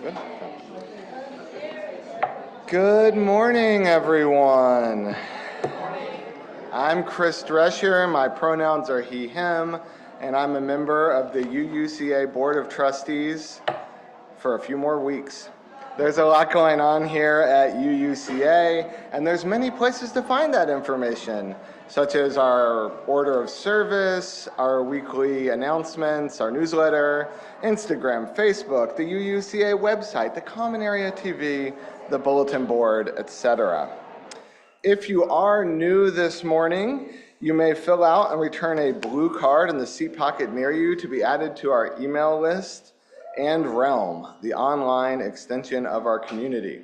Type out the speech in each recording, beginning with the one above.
Good. Good morning, everyone. I'm Chris Drescher. My pronouns are he, him, and I'm a member of the UUCA Board of Trustees for a few more weeks. There's a lot going on here at UUCA, and there's many places to find that information, such as our order of service, our weekly announcements, our newsletter, Instagram, Facebook, the UUCA website, the Common Area TV, the bulletin board, etc. If you are new this morning, you may fill out and return a blue card in the seat pocket near you to be added to our email list and Realm, the online extension of our community.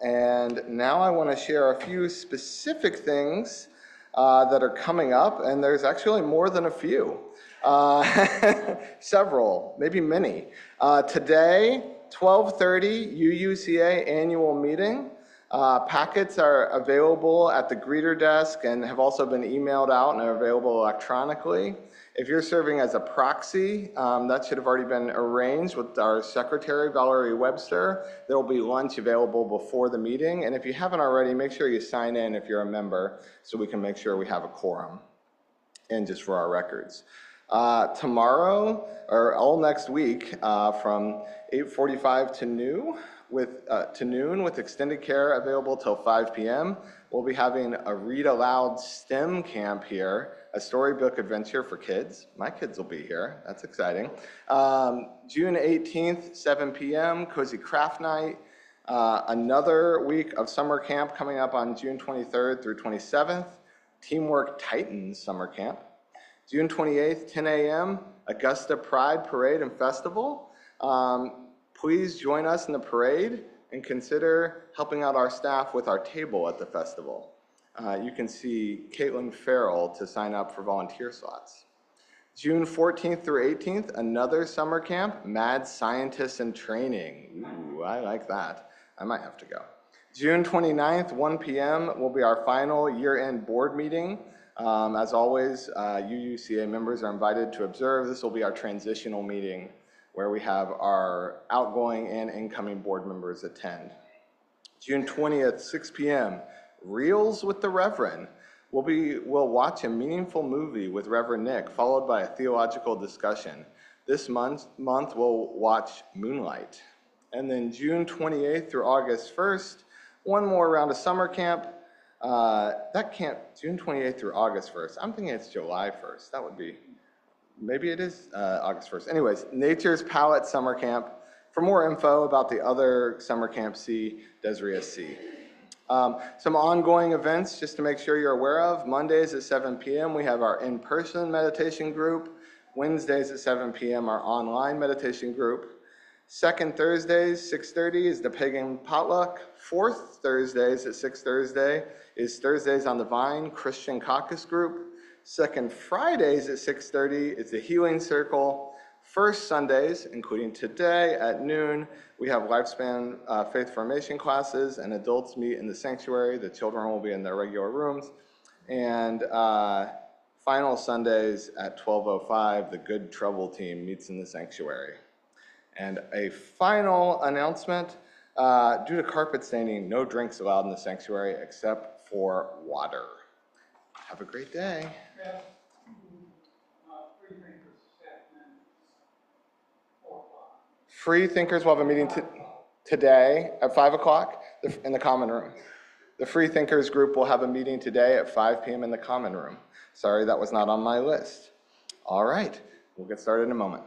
And now I want to share a few specific things that are coming up, and there's actually more than a few. Several, maybe many. Today, 12:30, UUCA annual meeting. Packets are available at the greeter desk and have also been emailed out and are available electronically. If you're serving as a proxy, that should have already been arranged with our secretary, Valerie Webster. There will be lunch available before the meeting. And if you haven't already, make sure you sign in if you're a member so we can make sure we have a quorum and just for our records. Tomorrow, or all next week, from 8:45 to noon with extended care available till 5 p.m. We'll be having a read aloud STEM camp here, a storybook adventure for kids. My kids will be here. That's exciting. June 18th, 7 p.m., Cozy Craft Night. Another week of summer camp coming up on June 23rd through 27th. Teamwork Titans Summer Camp. June 28th, 10 a.m., Augusta Pride Parade and Festival. Please join us in the parade and consider helping out our staff with our table at the festival. You can see Caitlin Farrell to sign up for volunteer slots. June 14th through 18th, another summer camp, Mad Scientists in Training. Ooh, I like that. I might have to go. June 29th, 1 p.m. will be our final year-end board meeting. As always, UUCA members are invited to observe. This will be our transitional meeting where we have our outgoing and incoming board members attend. June 20th, 6 p.m., Reels with the Reverend. We'll watch a meaningful movie with Reverend Nick, followed by a theological discussion. This month we'll watch Moonlight. And then June 28th through August 1st, one more round of summer camp. June 28th through August 1st. I'm thinking it's July 1st. That would be, maybe it is August 1st. Anyways, Nature's Palette Summer Camp. For more info about the other summer camps, see Desiree SC. Some ongoing events just to make sure you're aware of. Mondays at 7 p.m. we have our in-person meditation group. Wednesdays at 7 p.m. our online meditation group. Second Thursdays, 6:30 is the Pagan Potluck. Fourth Thursdays at 6 is Thursdays on the Vine Christian Caucus Group. Second Fridays at 6:30 is the Healing Circle. First Sundays, including today at noon, we have Lifespan Faith Formation classes and adults meet in the sanctuary. The children will be in their regular rooms. And final Sundays at 12:05, the Good Trouble team meets in the sanctuary. And a final announcement, due to carpet staining, no drinks allowed in the sanctuary except for water. Have a great day. Free Thinkers will have a meeting today at 5 o'clock in the common room. The Free Thinkers group will have a meeting today at 5 p.m. in the common room. Sorry, that was not on my list. All right, we'll get started in a moment.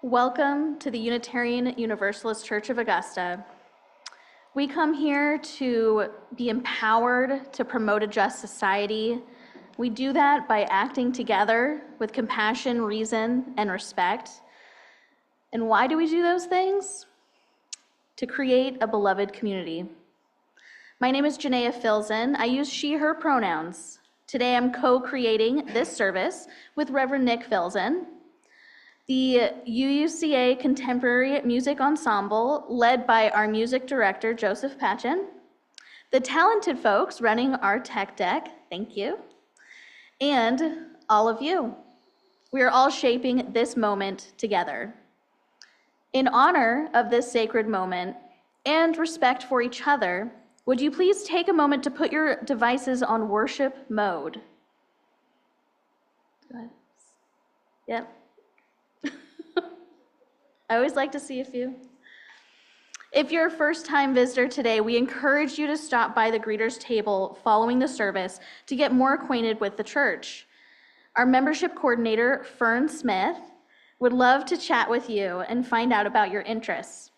Welcome to the Unitarian Universalist Church of Augusta. We come here to be empowered to promote a just society. We do that by acting together with compassion, reason, and respect. And why do we do those things? To create a beloved community. My name is Janeya Filzen. I use she, her pronouns. Today I'm co-creating this service with Reverend Nic Filzen. The UUCA Contemporary Music Ensemble, led by our music director, Josef, Patchen. The talented folks running our tech deck, thank you. And all of you. We are all shaping this moment together. In honor of this sacred moment and respect for each other, would you please take a moment to put your devices on worship mode? Go ahead. Yep. I always like to see a few. If you're a first-time visitor today, we encourage you to stop by the greeters table following the service to get more acquainted with the church. Our membership coordinator, Fern Smith, would love to chat with you and find out about your interests.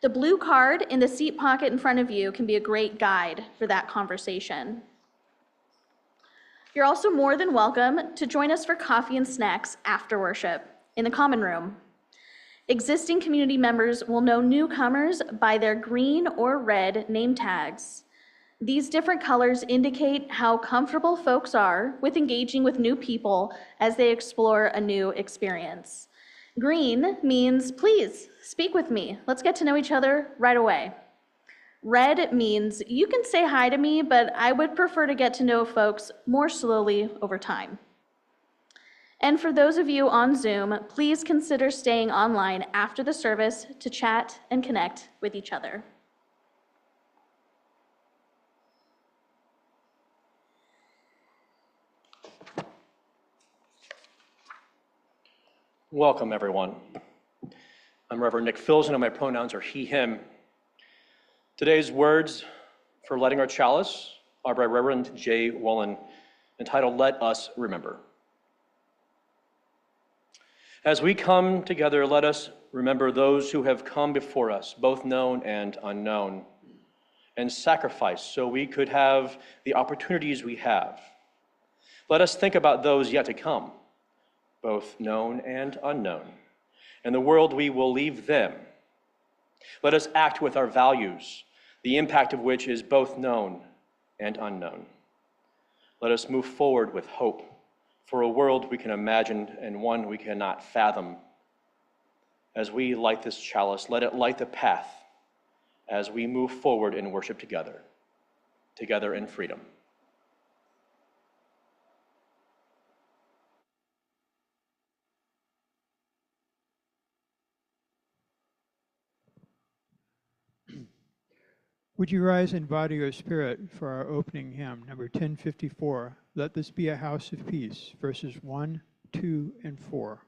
The blue card in the seat pocket in front of you can be a great guide for that conversation. You're also more than welcome to join us for coffee and snacks after worship in the common room. Existing community members will know newcomers by their green or red name tags. These different colors indicate how comfortable folks are with engaging with new people as they explore a new experience. Green means, please, speak with me. Let's get to know each other right away. Red means, you can say hi to me, but I would prefer to get to know folks more slowly over time. And for those of you on Zoom, please consider staying online after the service to chat and connect with each other. Welcome, everyone. I'm Reverend Nic Filzen, and my pronouns are he, him. Today's words for lighting our chalice are by Reverend J. Woolen, entitled, Let Us Remember. As we come together, let us remember those who have come before us, both known and unknown, and sacrifice so we could have the opportunities we have. Let us think about those yet to come, both known and unknown, and the world we will leave them. Let us act with our values, the impact of which is both known and unknown. Let us move forward with hope for a world we can imagine and one we cannot fathom. As we light this chalice, let it light the path as we move forward in worship together, together in freedom. Would you rise in body or spirit for our opening hymn, number 1054, Let This Be a House of Peace, verses 1, 2, and 4.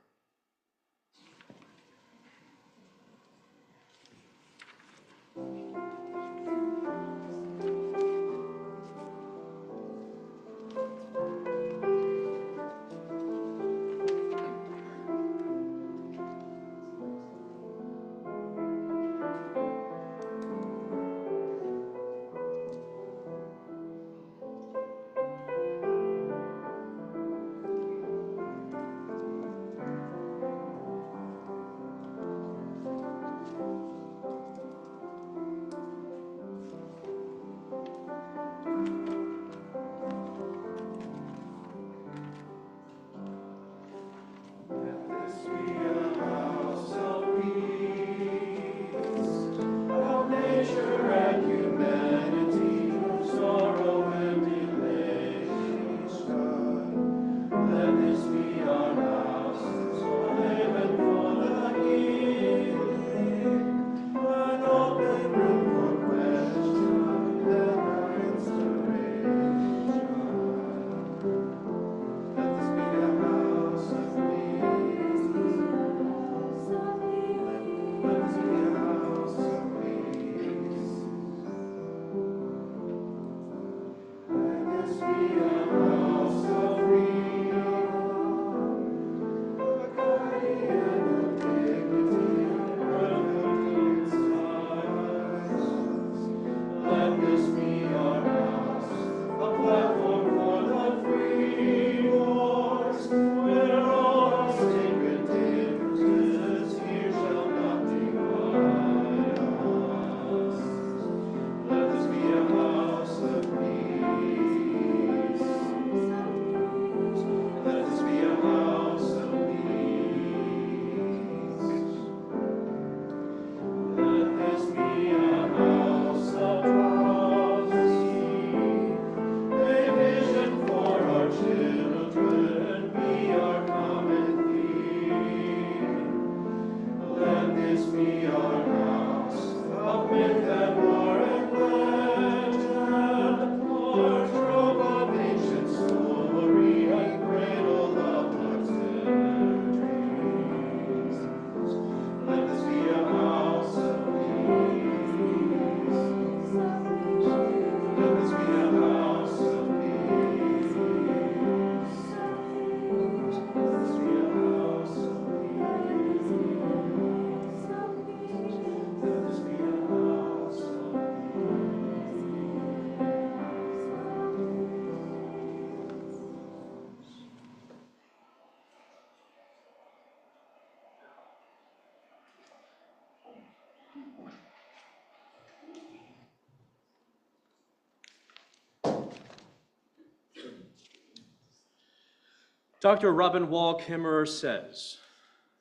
Dr. Robin Wall Kimmerer says,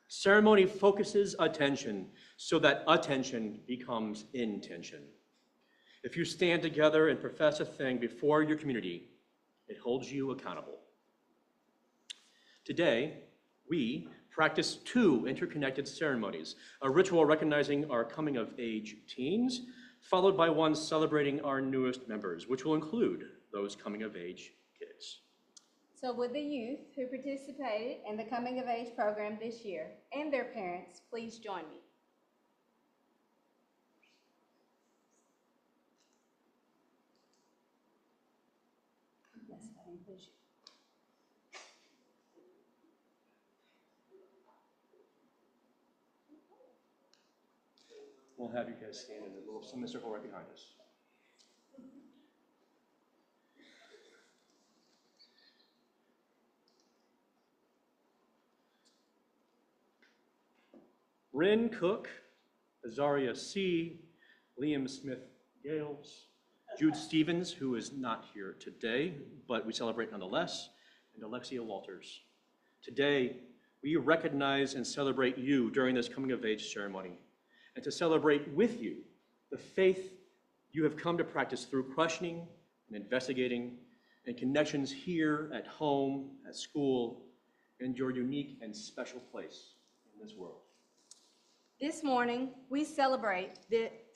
ceremony focuses attention so that attention becomes intention. If you stand together and profess a thing before your community, it holds you accountable. Today, we practice two interconnected ceremonies, a ritual recognizing our coming-of-age teens, followed by one celebrating our newest members, which will include those coming-of-age kids. So would the youth who participated in the Coming of Age program this year and their parents please join me? Yes, that includes you. We'll have you guys stand in a little semicircle right behind us. Rin Cook, Azaria C., Liam Smith-Gales, Jude Stevens, who is not here today, but we celebrate nonetheless, and Alexia Walters. Today, we recognize and celebrate you during this coming-of-age ceremony, and to celebrate with you the faith you have come to practice through questioning and investigating and connections here at home, at school, and your unique and special place in this world. This morning, we celebrate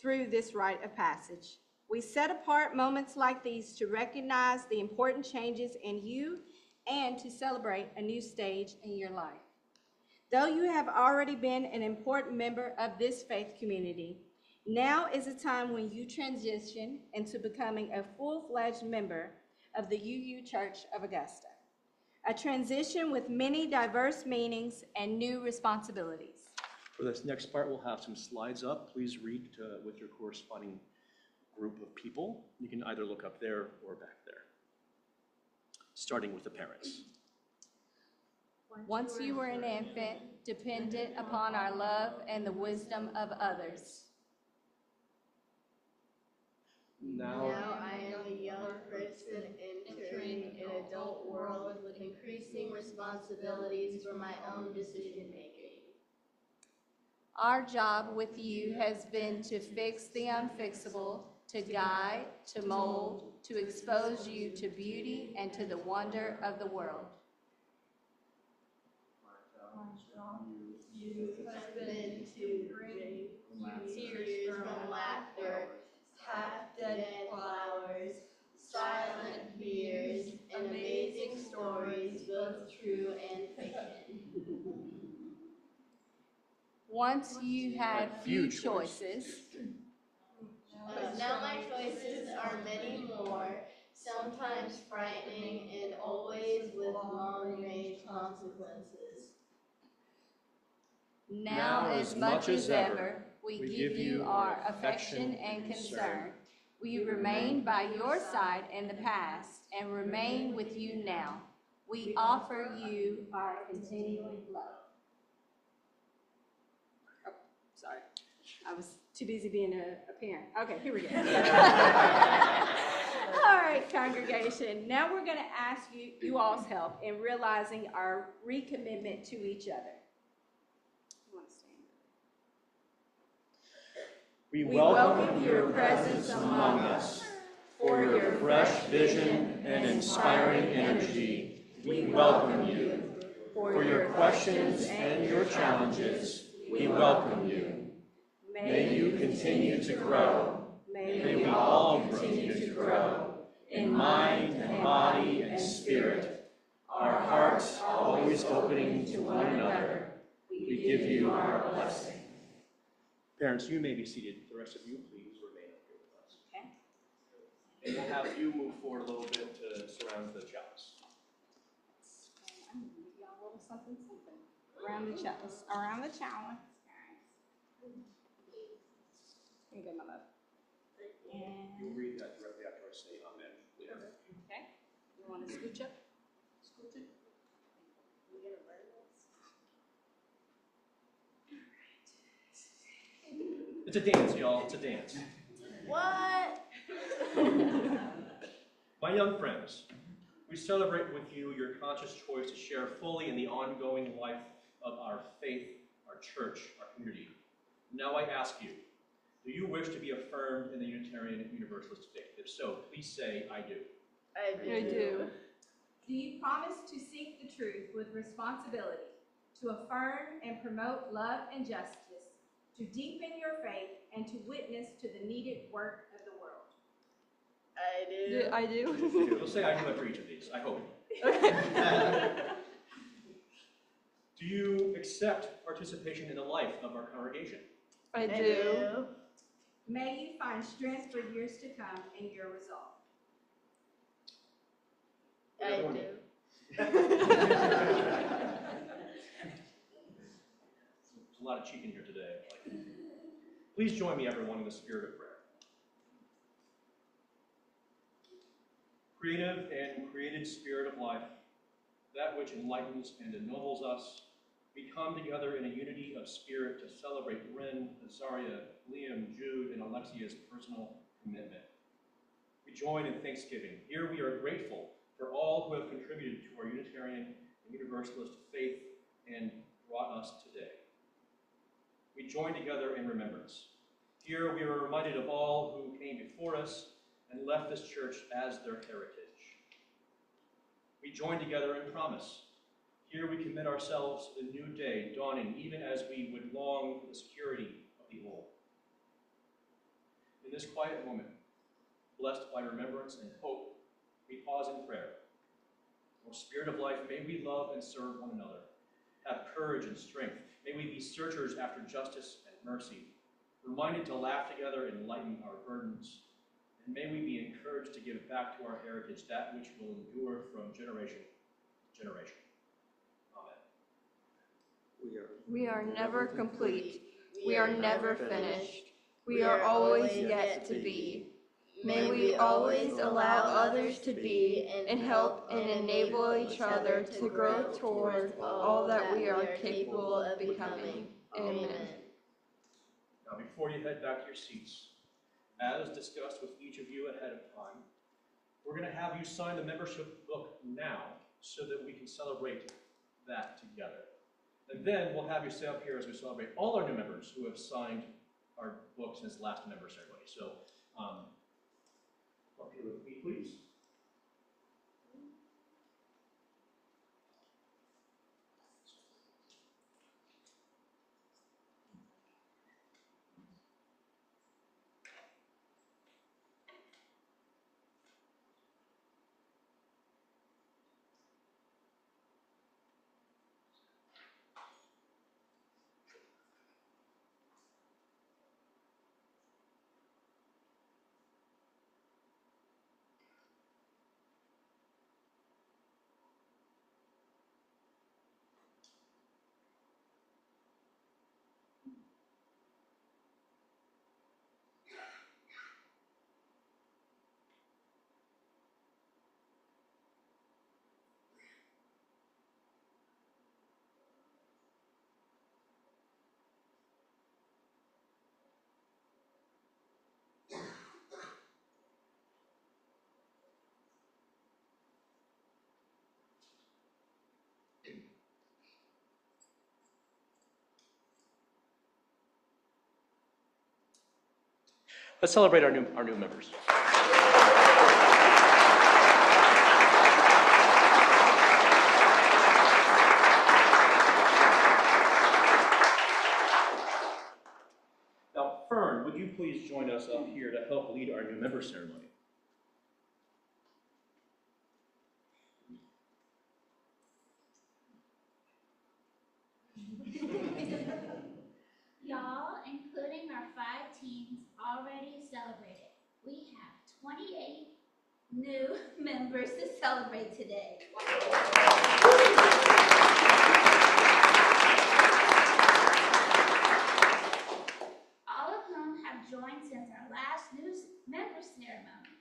through this rite of passage. We set apart moments like these to recognize the important changes in you and to celebrate a new stage in your life. Though you have already been an important member of this faith community, now is a time when you transition into becoming a full-fledged member of the UU Church of Augusta. A transition with many diverse meanings and new responsibilities. For this next part, we'll have some slides up. Please read with your corresponding group of people. You can either look up there or back there. Starting with the parents. Once you were an infant, dependent upon our love and the wisdom of others. Now I am a young person entering an adult world with increasing responsibilities for my own decision-making. Our job with you has been to fix the unfixable, to guide, to mold, to expose you to beauty and to the wonder of the world. You have been to bring tears from laughter, half-dead flowers, silent fears, and amazing stories, both true and fiction. Once you had few choices, but now my choices are many more, sometimes frightening and always with long-range consequences. now as much as ever, we give you our affection and concern. We remain by your side in the past and remain with you now. We offer you our continuing love. Oh, sorry. I was too busy being a parent. Okay, here we go. All right, congregation. Now we're going to ask you all's help in realizing our recommitment to each other. You want to stand? we We welcome your presence among us. For your fresh vision and inspiring energy, we welcome you. For your questions and your challenges, we welcome you. May you continue to grow. May we all continue to grow in mind and body and spirit, our hearts always opening to one another. We give you our blessing. Parents, you may be seated. The rest of you, please remain up here with us. Okay. And we'll have you move forward a little bit to surround the chalice. I'm going to give y'all a little something. Around the chalice. Around the chalice. Here you go, my love. You'll read that directly after I say amen. Okay. You want to scooch up? Scooch it. We gonna learn this? It's a dance, y'all. It's a dance. What? My young friends, we celebrate with you your conscious choice to share fully in the ongoing life of our faith, our church, our community. Now I ask you, do you wish to be affirmed in the Unitarian Universalist faith? If so, please say, I do. I do. Do you promise to seek the truth with responsibility, to affirm and promote love and justice, to deepen your faith, and to witness to the needed work of the world? I do. You'll say I do after each of these, I hope. Do you accept participation in the life of our congregation? I do. May you find strength for years to come in your resolve. I do. There's a lot of cheek in here today. Please join me, everyone, in the spirit of prayer. Creative and created spirit of life, that which enlightens and ennobles us, we come together in a unity of spirit to celebrate Rin, Azaria, Liam, Jude, and Alexia's personal commitment. We join in thanksgiving. Here we are grateful for all who have contributed to our Unitarian and Universalist faith and brought us today. We join together in remembrance. Here we are reminded of all who came before us and left this church as their heritage. We join together in promise. Here we commit ourselves to the new day dawning, even as we would long for the security of the old. In this quiet moment, blessed by remembrance and hope, we pause in prayer. O Spirit of life, may we love and serve one another, have courage and strength. May we be searchers after justice and mercy, reminded to laugh together and lighten our burdens. And may we be encouraged to give back to our heritage that which will endure from generation to generation. Amen. We are never complete. We are never finished. We are always yet to be. May we always allow others to be and help and enable each other to grow toward all that we are capable of becoming. Amen. Now, before you head back to your seats, as discussed with each of you ahead of time, we're going to have you sign the membership book now so that we can celebrate that together. And then we'll have you stay up here as we celebrate all our new members who have signed our book since last member ceremony. So, up here with me, please. Let's celebrate our new members. Now, Fern, would you please join us up here to help lead our new member ceremony? Y'all, including our 5 teams, already celebrated. We have 28 new members to celebrate today. All of whom have joined since our last new member ceremony.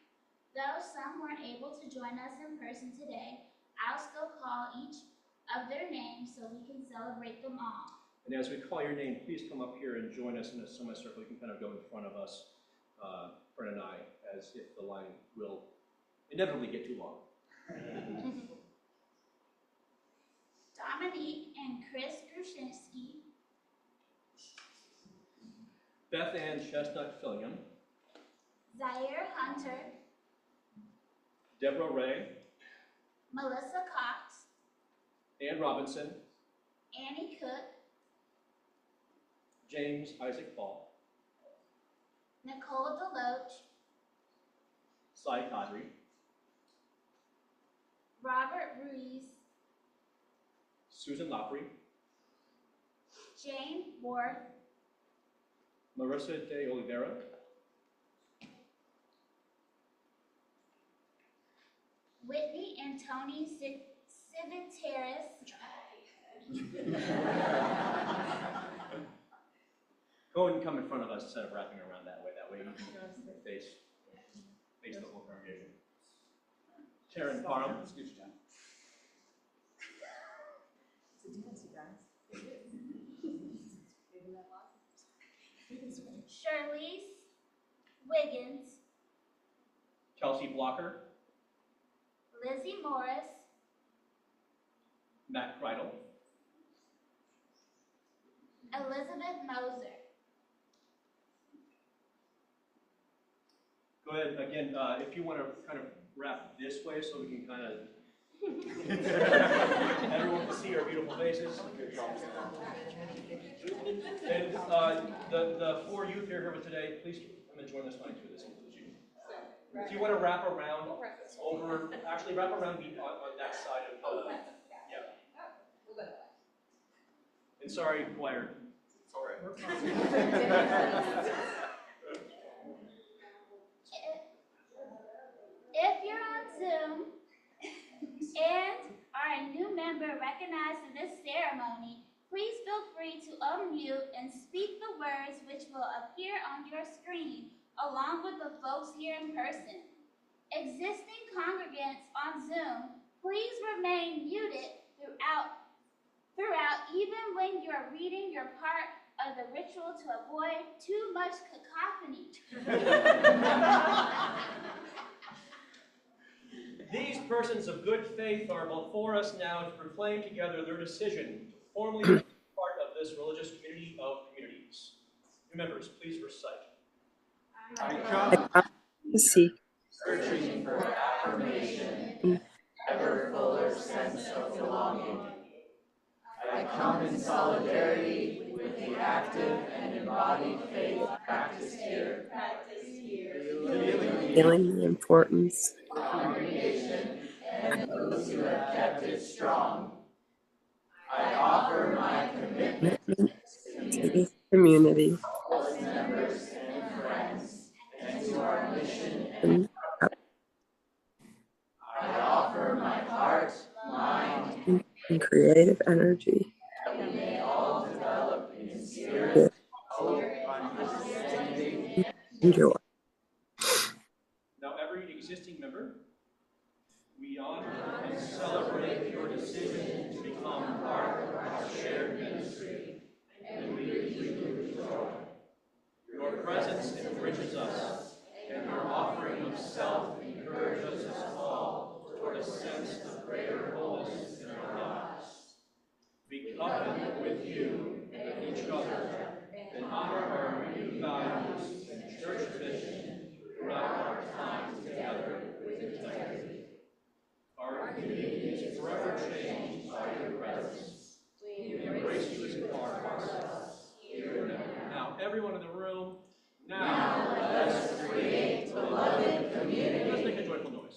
Though some weren't able to join us in person today, I'll still call each of their names so we can celebrate them all. And as we call your name, please come up here and join us in a semicircle. You can kind of go in front of us, Fred and I, as if the line will inevitably get too long. Dominique and Chris Grushinsky. Beth Ann Chestnut-Fillion. Zaire Hunter. Deborah Ray. Melissa Cox. Ann Robinson. Annie Cook. James Isaac Paul. Nicole Deloach. Cy Kadri. Robert Ruiz. Susan Lopry. Jane Ward. Marissa de Oliveira. Whitney and Tony Civitaris. Go ahead and come in front of us instead of wrapping around that way. That way you can face the whole congregation. Taryn Parham. Excuse you, John. It's a dance, you guys. Shirley's Wiggins. Kelsey Blocker. Lizzie Morris. Matt Kreidel. Elizabeth Moser. Go ahead again, if you want to kind of wrap this way so we can kind of everyone can see our beautiful faces. And the four youth here with today, please come and join us line too. This includes you. Do you want to wrap around over? Actually, wrap around on that side of the. Yeah. And sorry, choir. It's all right. If you're on Zoom and are a new member recognized in this ceremony, please feel free to unmute and speak the words which will appear on your screen along with the folks here in person. Existing congregants on Zoom, please remain muted throughout even when you're reading your part of the ritual to avoid too much cacophony. These persons of good faith are before us now to proclaim together their decision to formally be part of this religious community of communities. New members, please recite. I come to seek, Searching for affirmation, ever fuller sense of belonging. I come in solidarity with the active and embodied faith practiced here. feeling the importance The congregation and those who have kept it strong. I offer my commitment to this community as members and friends and to our mission and I offer my heart, mind, and creative energy. that we may all develop in spirit, With hope, understanding, and joy. Now, every existing member, we honor and celebrate your decision to become part of our shared ministry, and we greet you with joy. Your presence enriches us, and your offering of self encourages us all toward a sense of greater wholeness in our lives. We covenant with you and each other, and honor our renewed values and church mission throughout our time together with integrity. Our community is forever changed by your presence. We embrace you as a part of ourselves, here and now. Now, everyone in the room, now let us create beloved community. Let's make a joyful noise.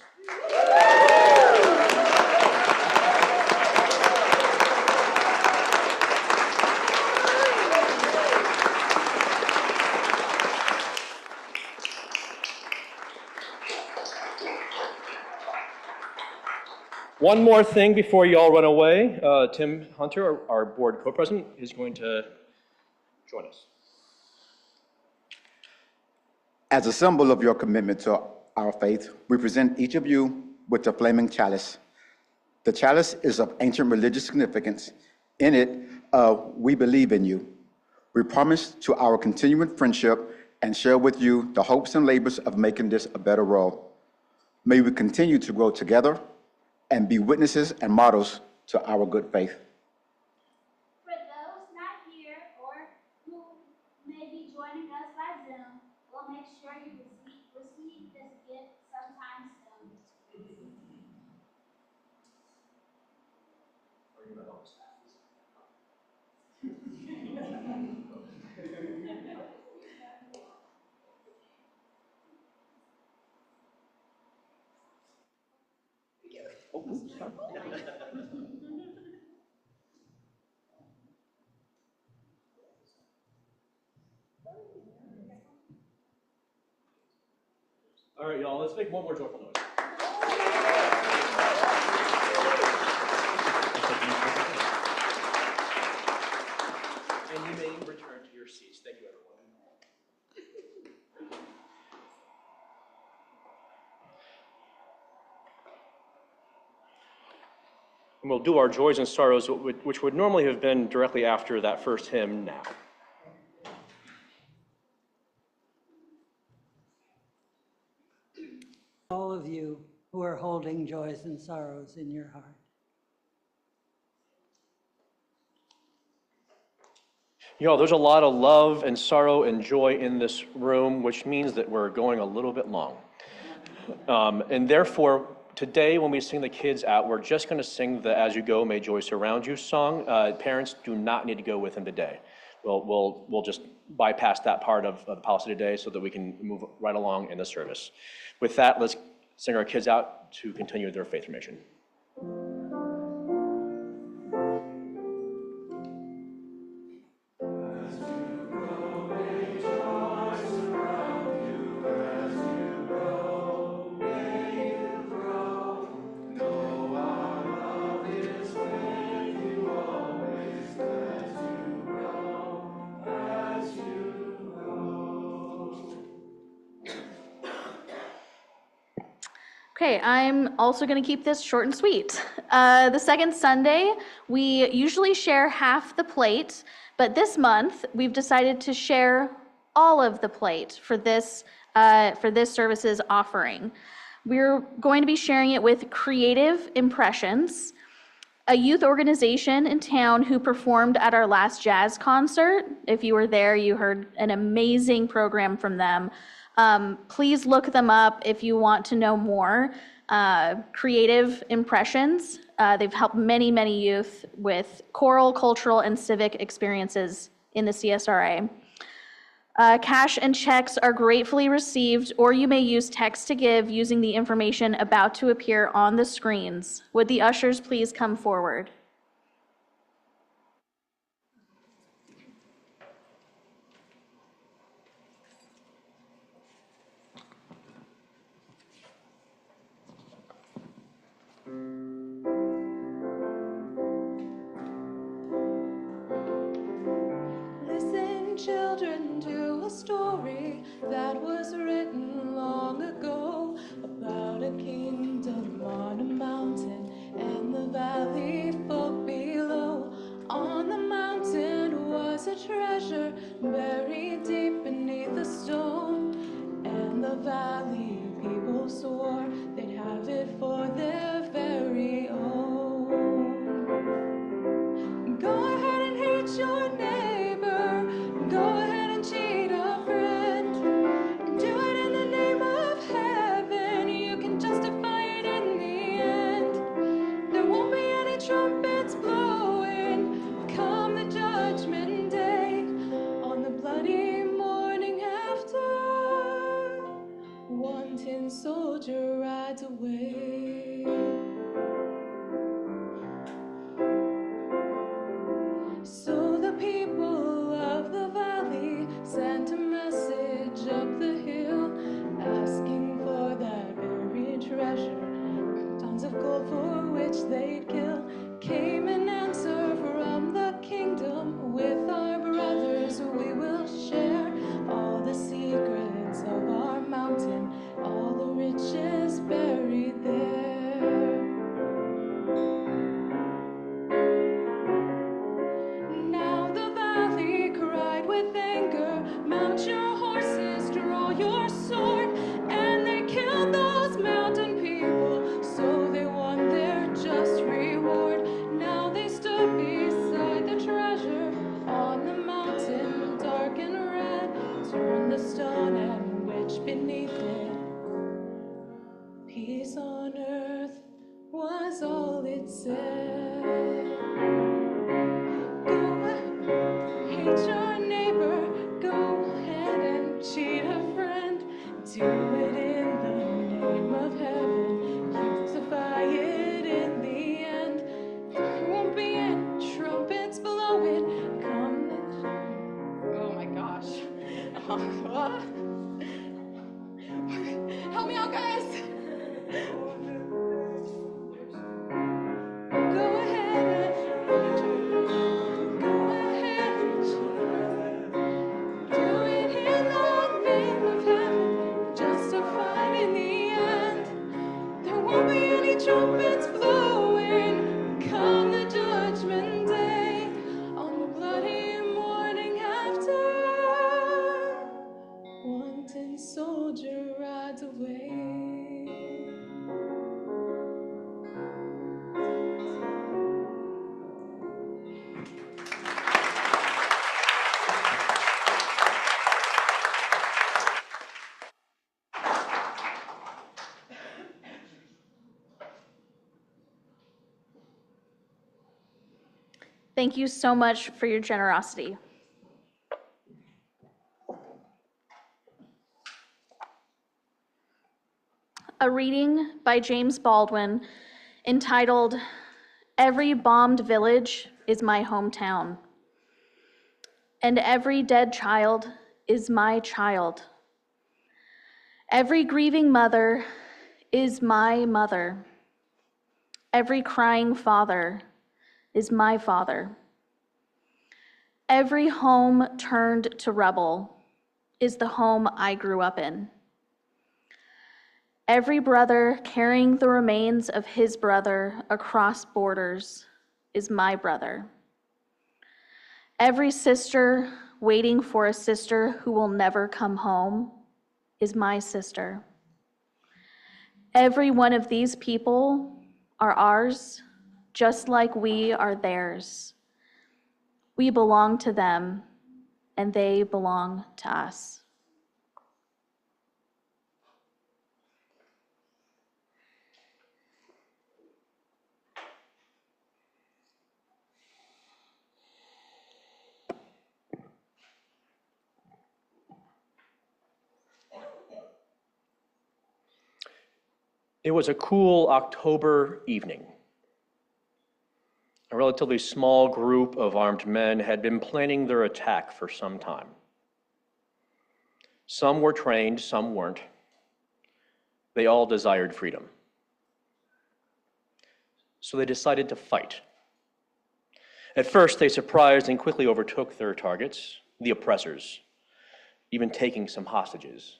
One more thing before you all run away. Tim Hunter, our board co-president, is going to join us. As a symbol of your commitment to our faith, we present each of you with a flaming chalice. The chalice is of ancient religious significance. In it We believe in you. We promise to our continuing friendship and share with you the hopes and labors of making this a better world. May we continue to grow together and be witnesses and models to our good faith. For those not here or who may be joining us by Zoom, we'll make sure you receive this gift sometime soon. All right, y'all, let's make one more joyful noise. And you may return to your seats. Thank you, everyone. And we'll do our joys and sorrows, which would normally have been directly after that first hymn now. All of you who are holding joys and sorrows in your heart. You know, there's a lot of love and sorrow and joy in this room, which means that we're going a little bit long. And therefore, today when we sing the kids out, we're just going to sing the As You Go, May Joy Surround You song. Parents do not need to go with them today. We'll just bypass that part of the policy today so that we can move right along in the service. With that, let's sing our kids out to continue their faith formation. Okay, I'm also going to keep this short and sweet. The second Sunday, we usually share half the plate, but this month we've decided to share all of the plate for this service's offering. We're going to be sharing it with Creative Impressions, a youth organization in town who performed at our last jazz concert. If you were there, you heard an amazing program from them. Please look them up if you want to know more. Creative Impressions. They've helped many, many youth with choral, cultural, and civic experiences in the CSRA. Cash and checks are gratefully received, or you may use text to give using the information about to appear on the screens. Would the ushers please come forward? Listen, children, to a story that was written long ago about a kingdom on a mountain and the valley folk below. On the mountain was a treasure buried deep beneath the stone, and the valley people swore they'd have it for their very own. Go ahead and hate your neighbor, go ahead and cheat a friend, do it in the name of heaven, you can justify it in the end. There won't be any trumpets blowing come the judgment day, on the bloody morning after one tin soldier rides away. So the people of the valley sent a message up the hill, asking for that buried treasure, tons of gold for which they'd kill. Came an answer from the kingdom, with our brothers we will share all the secrets of our mountain, all the riches buried there. the stone and which beneath it. Peace on earth was all it said. Go hate your neighbor, go ahead and cheat a friend. Do it in the name of heaven, crucify it in the end. There won't be any trumpets blowing. Come, oh my gosh. Help me out, guys. Go ahead and do it in the name of heaven, justified in the end. There won't be any trumpets blowing come the judgment day. On the bloody morning after, one tin soldier rides away. Thank you so much for your generosity. A reading by James Baldwin entitled, "Every Bombed Village is My Hometown, and every dead child is my child. Every grieving mother is my mother. Every crying father is my father. Every home turned to rubble is the home I grew up in. Every brother carrying the remains of his brother across borders is my brother. Every sister waiting for a sister who will never come home is my sister. Every one of these people are ours, just like we are theirs. We belong to them, and they belong to us." It was a cool October evening. A relatively small group of armed men had been planning their attack for some time. Some were trained, some weren't. They all desired freedom. So they decided to fight. At first, they surprised and quickly overtook their targets, the oppressors, even taking some hostages.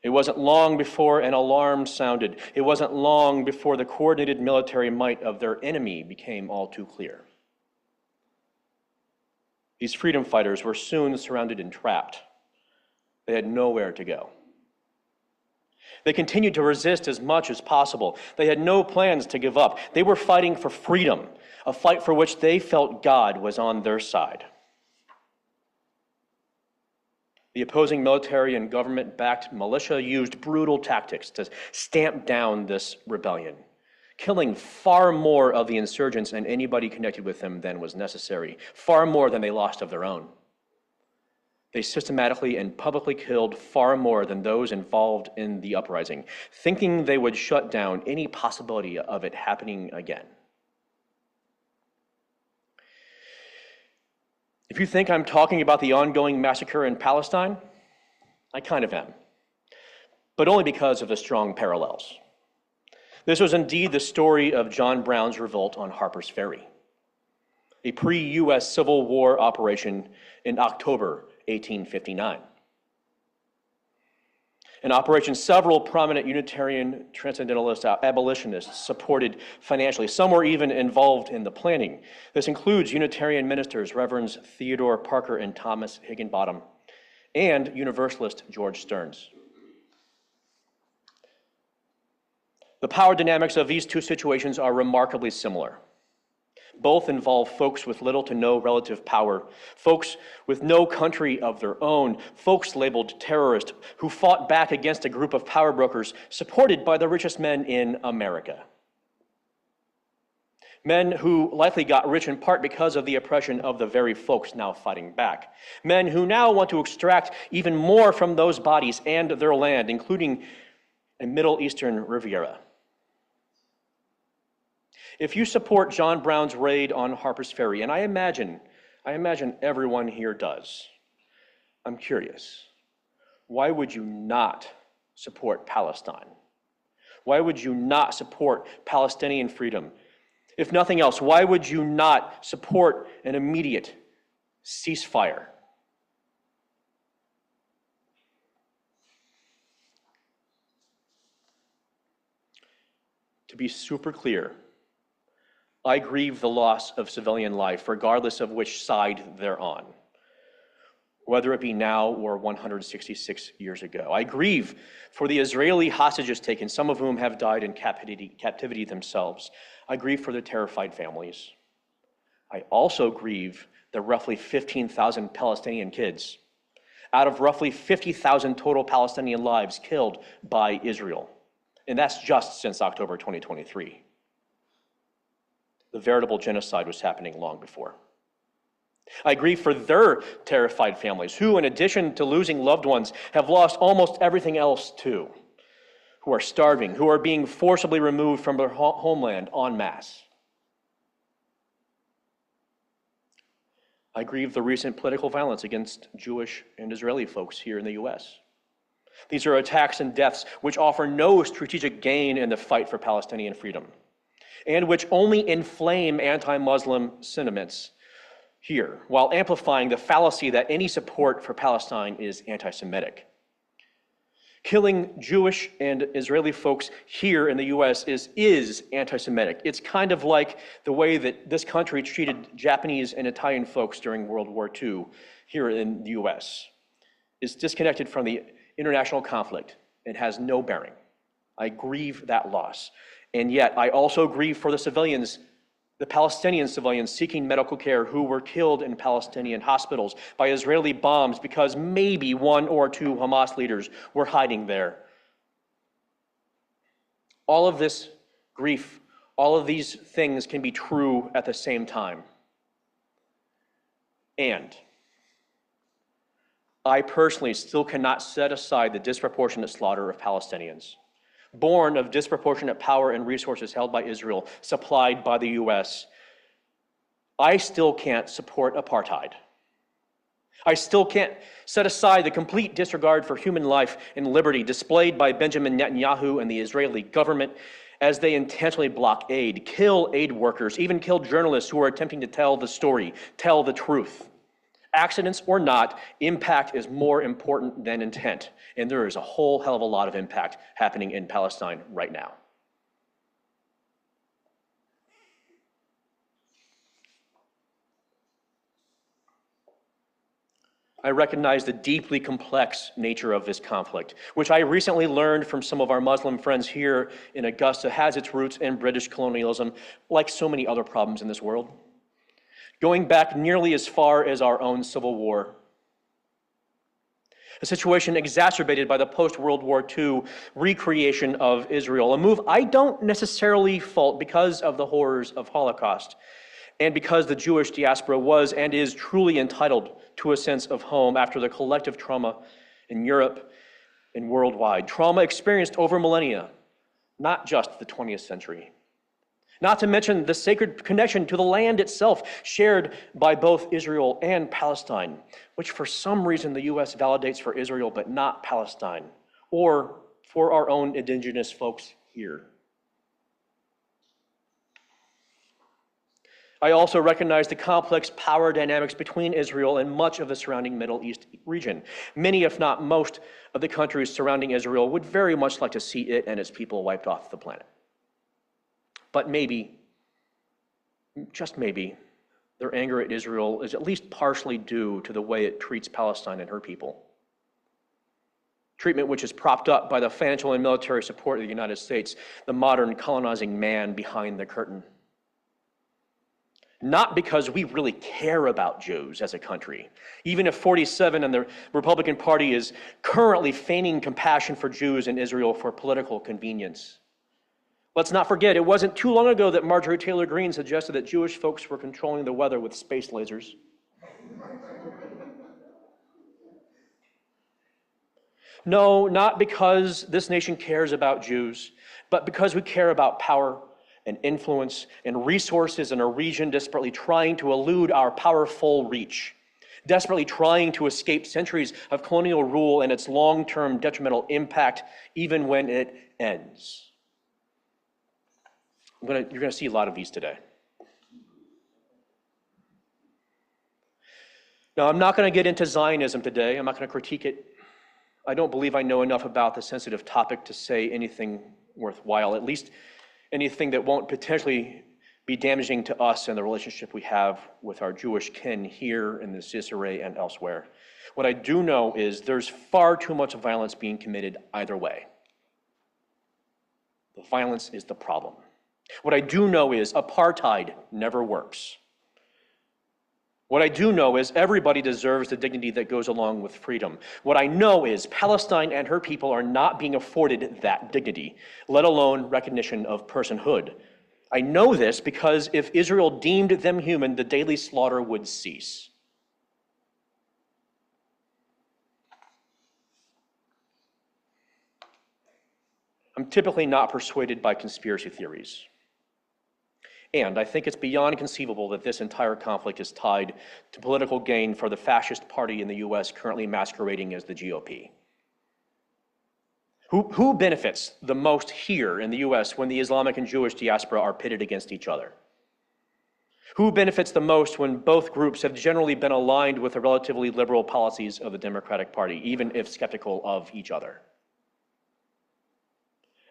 It wasn't long before an alarm sounded. It wasn't long before the coordinated military might of their enemy became all too clear. These freedom fighters were soon surrounded and trapped. They had nowhere to go. They continued to resist as much as possible. They had no plans to give up. They were fighting for freedom, a fight for which they felt God was on their side. The opposing military and government-backed militia used brutal tactics to stamp down this rebellion, killing far more of the insurgents and anybody connected with them than was necessary, far more than they lost of their own. They systematically and publicly killed far more than those involved in the uprising, thinking they would shut down any possibility of it happening again. If you think I'm talking about the ongoing massacre in Palestine, I kind of am, but only because of the strong parallels. This was indeed the story of John Brown's revolt on Harper's Ferry, a pre-US Civil War operation in October 1859. An operation several prominent Unitarian Transcendentalist abolitionists supported financially. Some were even involved in the planning. This includes Unitarian ministers, Reverends Theodore Parker and Thomas Higginbottom, and Universalist George Stearns. The power dynamics of these two situations are remarkably similar. Both involve folks with little to no relative power, folks with no country of their own, folks labeled terrorist who fought back against a group of power brokers supported by the richest men in America. Men who likely got rich in part because of the oppression of the very folks now fighting back. Men who now want to extract even more from those bodies and their land, including a Middle Eastern Riviera. If you support John Brown's raid on Harper's Ferry, and I imagine everyone here does, I'm curious, why would you not support Palestine? Why would you not support Palestinian freedom? If nothing else, why would you not support an immediate ceasefire? To be super clear, I grieve the loss of civilian life, regardless of which side they're on, whether it be now or 166 years ago. I grieve for the Israeli hostages taken, some of whom have died in captivity themselves. I grieve for their terrified families. I also grieve the roughly 15,000 Palestinian kids out of roughly 50,000 total Palestinian lives killed by Israel. And that's just since October 2023. The veritable genocide was happening long before. I grieve for their terrified families who, in addition to losing loved ones, have lost almost everything else too, who are starving, who are being forcibly removed from their homeland en masse. I grieve the recent political violence against Jewish and Israeli folks here in the US. These are attacks and deaths which offer no strategic gain in the fight for Palestinian freedom, and which only inflame anti-Muslim sentiments here, while amplifying the fallacy that any support for Palestine is anti-Semitic. Killing Jewish and Israeli folks here in the US is anti-Semitic. It's kind of like the way that this country treated Japanese and Italian folks during World War II here in the US. It's disconnected from the international conflict. It has no bearing. I grieve that loss. And yet I also grieve for the civilians, the Palestinian civilians seeking medical care who were killed in Palestinian hospitals by Israeli bombs because maybe one or two Hamas leaders were hiding there. All of this grief, all of these things can be true at the same time. And I personally still cannot set aside the disproportionate slaughter of Palestinians, born of disproportionate power and resources held by Israel, supplied by the US. I still can't support apartheid. I still can't set aside the complete disregard for human life and liberty displayed by Benjamin Netanyahu and the Israeli government as they intentionally block aid, kill aid workers, even kill journalists who are attempting to tell the story, tell the truth. Accidents or not, impact is more important than intent. And there is a whole hell of a lot of impact happening in Palestine right now. I recognize the deeply complex nature of this conflict, which I recently learned from some of our Muslim friends here in Augusta has its roots in British colonialism, like so many other problems in this world, going back nearly as far as our own Civil War. A situation exacerbated by the post-World War II recreation of Israel, a move I don't necessarily fault because of the horrors of Holocaust and because the Jewish diaspora was and is truly entitled to a sense of home after the collective trauma in Europe and worldwide. Trauma experienced over millennia, not just the 20th century. Not to mention the sacred connection to the land itself shared by both Israel and Palestine, which for some reason the US validates for Israel but not Palestine, or for our own indigenous folks here. I also recognize the complex power dynamics between Israel and much of the surrounding Middle East region. Many, if not most, of the countries surrounding Israel would very much like to see it and its people wiped off the planet. But maybe, just maybe, their anger at Israel is at least partially due to the way it treats Palestine and her people. Treatment which is propped up by the financial and military support of the United States, the modern colonizing man behind the curtain. not because we really care about Jews as a country, even if 47 and the Republican Party is currently feigning compassion for Jews in Israel for political convenience. Let's not forget, it wasn't too long ago that Marjorie Taylor Greene suggested that Jewish folks were controlling the weather with space lasers. No, not because this nation cares about Jews, but because we care about power and influence and resources in a region desperately trying to elude our powerful reach, desperately trying to escape centuries of colonial rule and its long-term detrimental impact, even when it ends. You're going to see a lot of these today. Now, I'm not going to get into Zionism today. I'm not going to critique it. I don't believe I know enough about the sensitive topic to say anything worthwhile, at least anything that won't potentially be damaging to us and the relationship we have with our Jewish kin here in the Ceasefire and elsewhere. What I do know is there's far too much violence being committed either way. The violence is the problem. What I do know is apartheid never works. What I do know is everybody deserves the dignity that goes along with freedom. What I know is Palestine and her people are not being afforded that dignity, let alone recognition of personhood. I know this because if Israel deemed them human, the daily slaughter would cease. I'm typically not persuaded by conspiracy theories. And I think it's beyond conceivable that this entire conflict is tied to political gain for the fascist party in the US currently masquerading as the GOP. Who benefits the most here in the US when the Islamic and Jewish diaspora are pitted against each other? Who benefits the most when both groups have generally been aligned with the relatively liberal policies of the Democratic Party, even if skeptical of each other?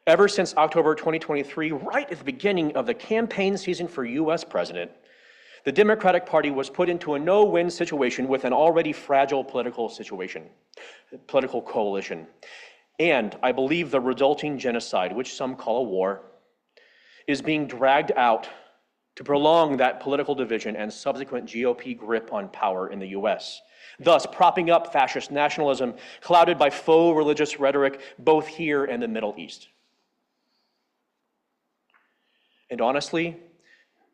Ever since October 2023, right at the beginning of the campaign season for US president, the Democratic Party was put into a no-win situation with an already fragile political coalition. And I believe the resulting genocide, which some call a war, is being dragged out to prolong that political division and subsequent GOP grip on power in the US, thus propping up fascist nationalism clouded by faux religious rhetoric both here and the Middle East. And honestly,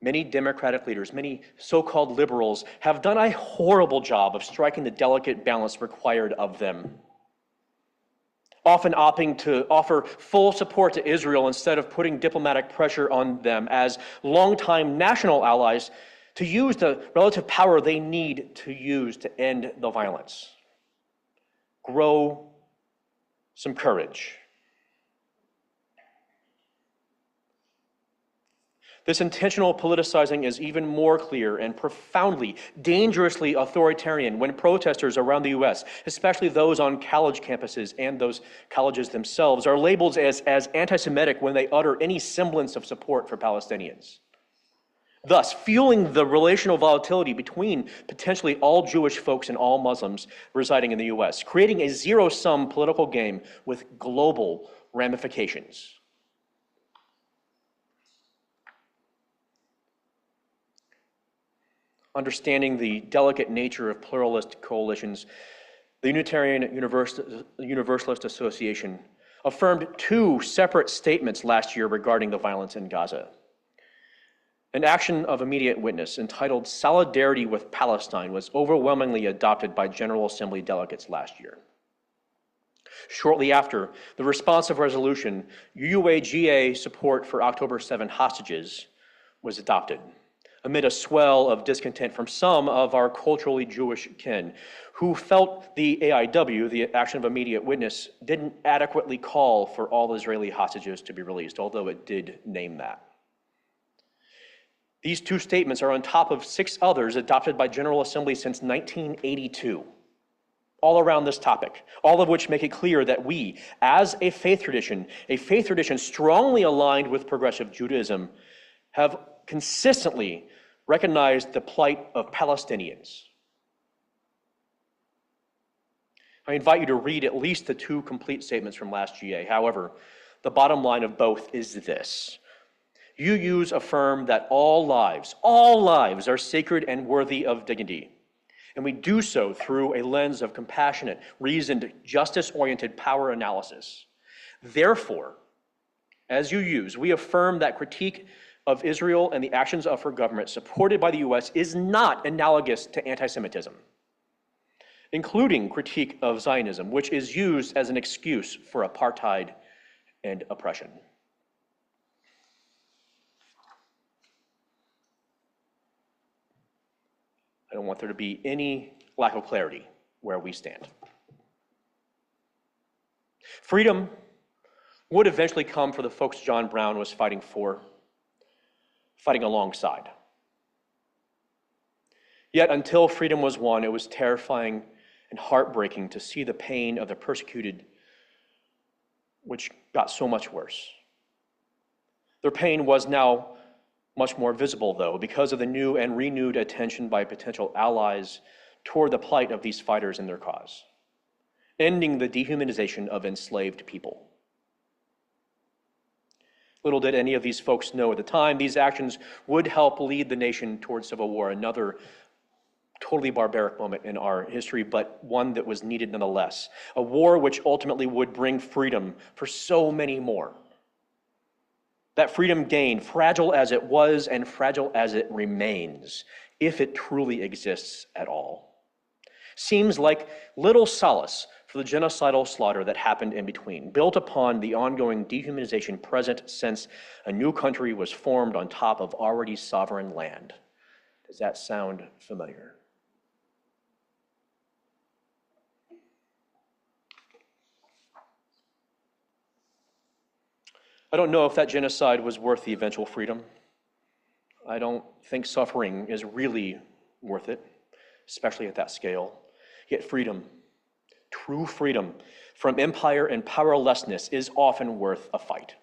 many Democratic leaders, many so-called liberals, have done a horrible job of striking the delicate balance required of them, often opting to offer full support to Israel instead of putting diplomatic pressure on them as longtime national allies to use the relative power they need to use to end the violence. Grow some courage. This intentional politicizing is even more clear and profoundly, dangerously authoritarian when protesters around the US, especially those on college campuses and those colleges themselves, are labeled as anti-Semitic when they utter any semblance of support for Palestinians. Thus, fueling the relational volatility between potentially all Jewish folks and all Muslims residing in the US, creating a zero-sum political game with global ramifications. Understanding the delicate nature of pluralist coalitions, the Unitarian Universalist Association affirmed 2 separate statements last year regarding the violence in Gaza. An action of immediate witness entitled Solidarity with Palestine was overwhelmingly adopted by General Assembly delegates last year. Shortly after, the responsive resolution, UUAGA support for October 7 hostages, was adopted, amid a swell of discontent from some of our culturally Jewish kin, who felt the AIW, the Action of Immediate Witness, didn't adequately call for all Israeli hostages to be released, although it did name that. These 2 statements are on top of 6 others adopted by General Assembly since 1982, all around this topic, all of which make it clear that we, as a faith tradition strongly aligned with progressive Judaism, have consistently recognized the plight of Palestinians. I invite you to read at least the 2 complete statements from last GA. However, the bottom line of both is this. UUs affirm that all lives are sacred and worthy of dignity. And we do so through a lens of compassionate, reasoned, justice-oriented power analysis. Therefore, as UUs, we affirm that critique of Israel and the actions of her government supported by the US is not analogous to anti-Semitism, including critique of Zionism, which is used as an excuse for apartheid and oppression. I don't want there to be any lack of clarity where we stand. Freedom would eventually come for the folks John Brown was fighting alongside. Yet until freedom was won, it was terrifying and heartbreaking to see the pain of the persecuted, which got so much worse. Their pain was now much more visible, though, because of the new and renewed attention by potential allies toward the plight of these fighters and their cause, ending the dehumanization of enslaved people. Little did any of these folks know at the time, these actions would help lead the nation toward civil war, another totally barbaric moment in our history, but one that was needed nonetheless. A war which ultimately would bring freedom for so many more. That freedom gained, fragile as it was and fragile as it remains, if it truly exists at all, seems like little solace for the genocidal slaughter that happened in between, built upon the ongoing dehumanization present since a new country was formed on top of already sovereign land. Does that sound familiar? I don't know if that genocide was worth the eventual freedom. I don't think suffering is really worth it, especially at that scale. Yet freedom, true freedom from empire and powerlessness is often worth a fight.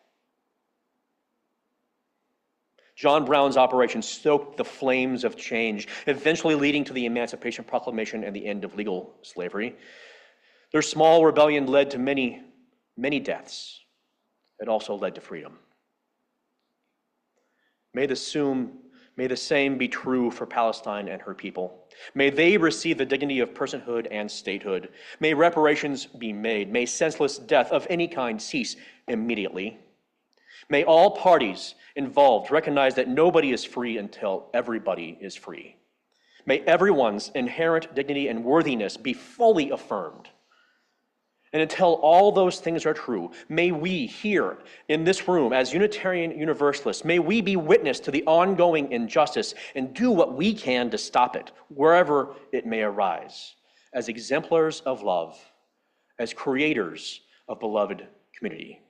John Brown's operation stoked the flames of change, eventually leading to the Emancipation Proclamation and the end of legal slavery. Their small rebellion led to many, many deaths. It also led to freedom. May the same be true for Palestine and her people. May they receive the dignity of personhood and statehood. May reparations be made. May senseless death of any kind cease immediately. May all parties involved recognize that nobody is free until everybody is free. May everyone's inherent dignity and worthiness be fully affirmed. And until all those things are true, may we here in this room as Unitarian Universalists, may we be witness to the ongoing injustice and do what we can to stop it, wherever it may arise, as exemplars of love, as creators of beloved community.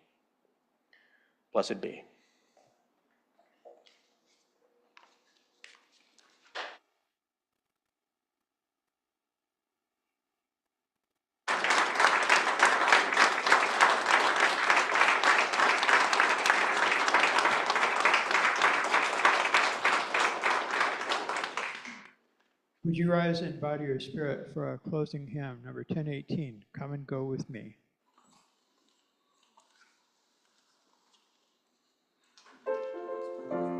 Blessed be. Would you rise in body or spirit for our closing hymn, number 1018, Come and Go With Me? Come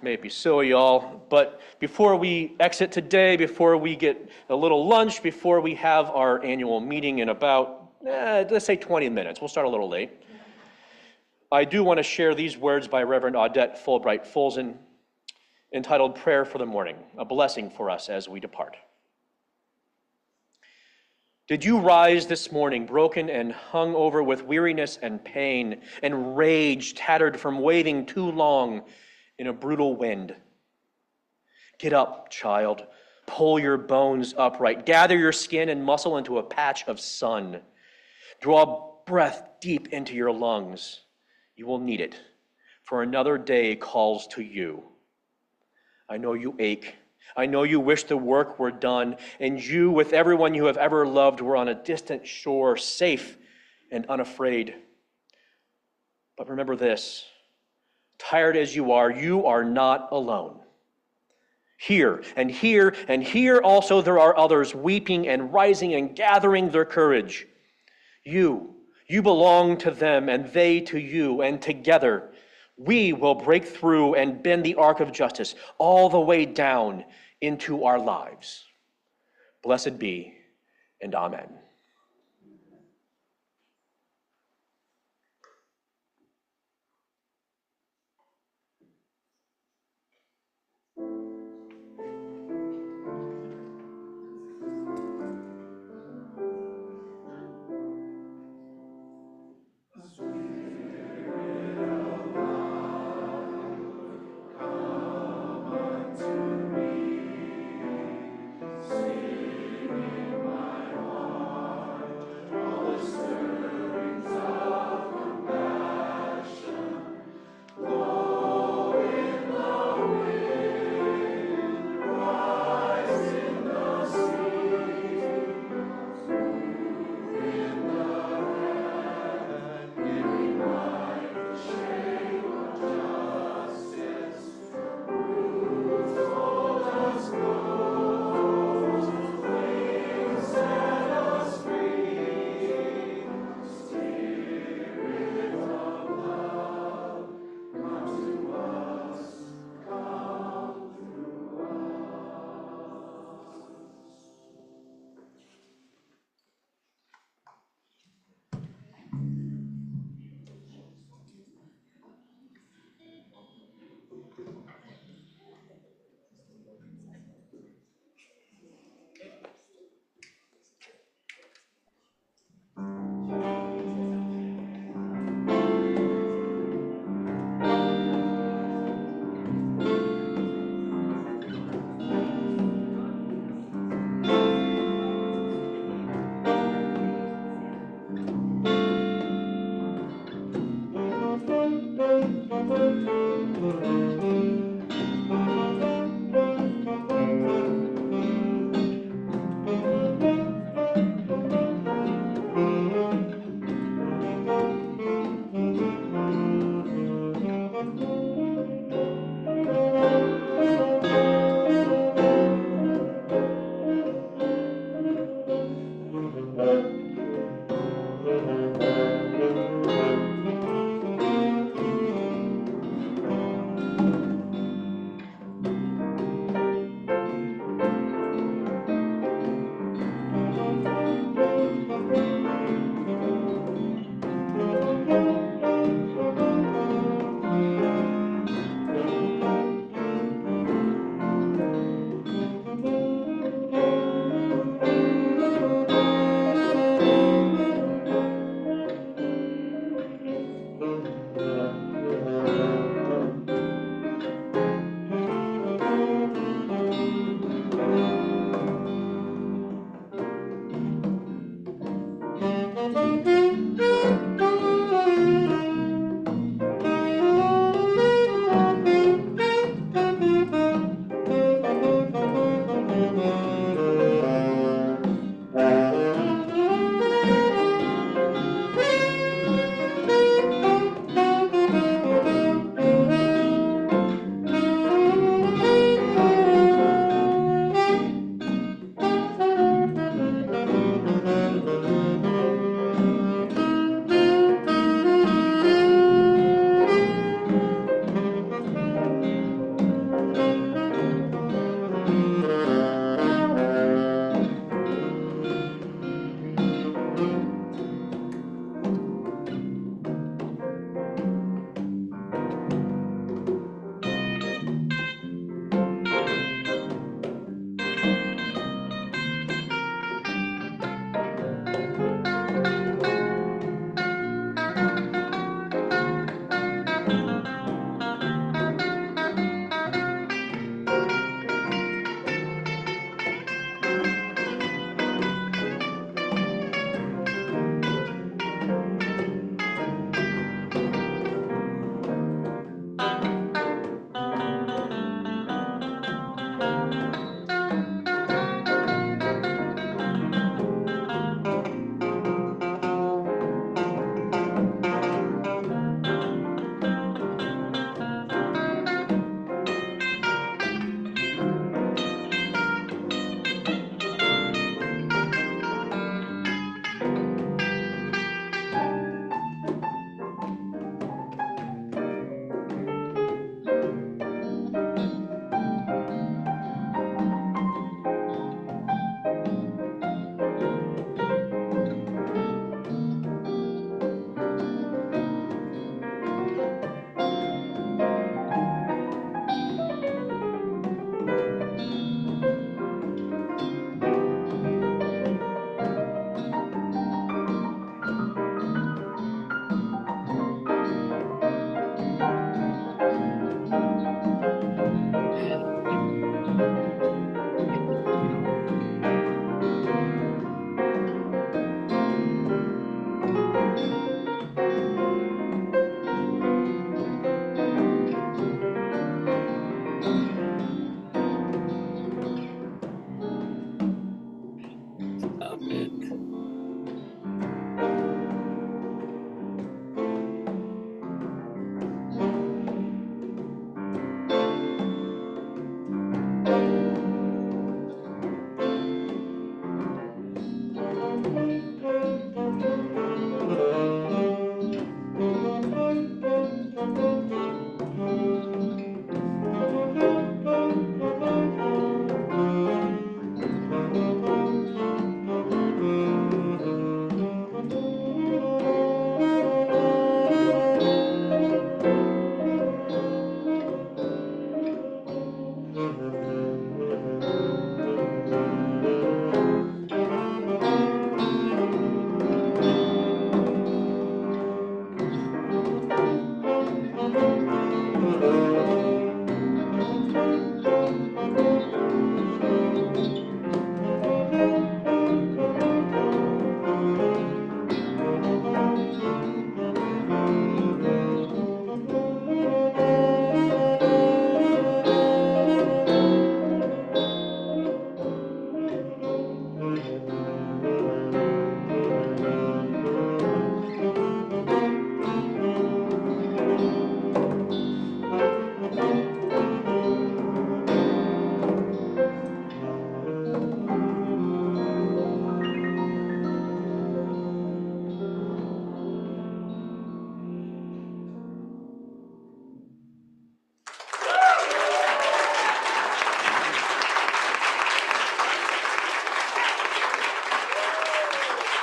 may be silly, y'all, but before we exit today, before we get a little lunch, before we have our annual meeting in about, let's say 20 minutes, we'll start a little late, I do want to share these words by Reverend Audette Fulbright Filzen, entitled Prayer for the Morning, a blessing for us as we depart. Did you rise this morning broken and hung over with weariness and pain and rage, tattered from waiting too long in a brutal wind? Get up, child. Pull your bones upright. Gather your skin and muscle into a patch of sun. Draw breath deep into your lungs. You will need it, for another day calls to you. I know you ache. I know you wish the work were done, and you, with everyone you have ever loved, were on a distant shore, safe and unafraid. But remember this, tired as you are not alone. Here and here and here also there are others weeping and rising and gathering their courage. You belong to them and they to you, and together we will break through and bend the arc of justice all the way down into our lives. Blessed be, and amen.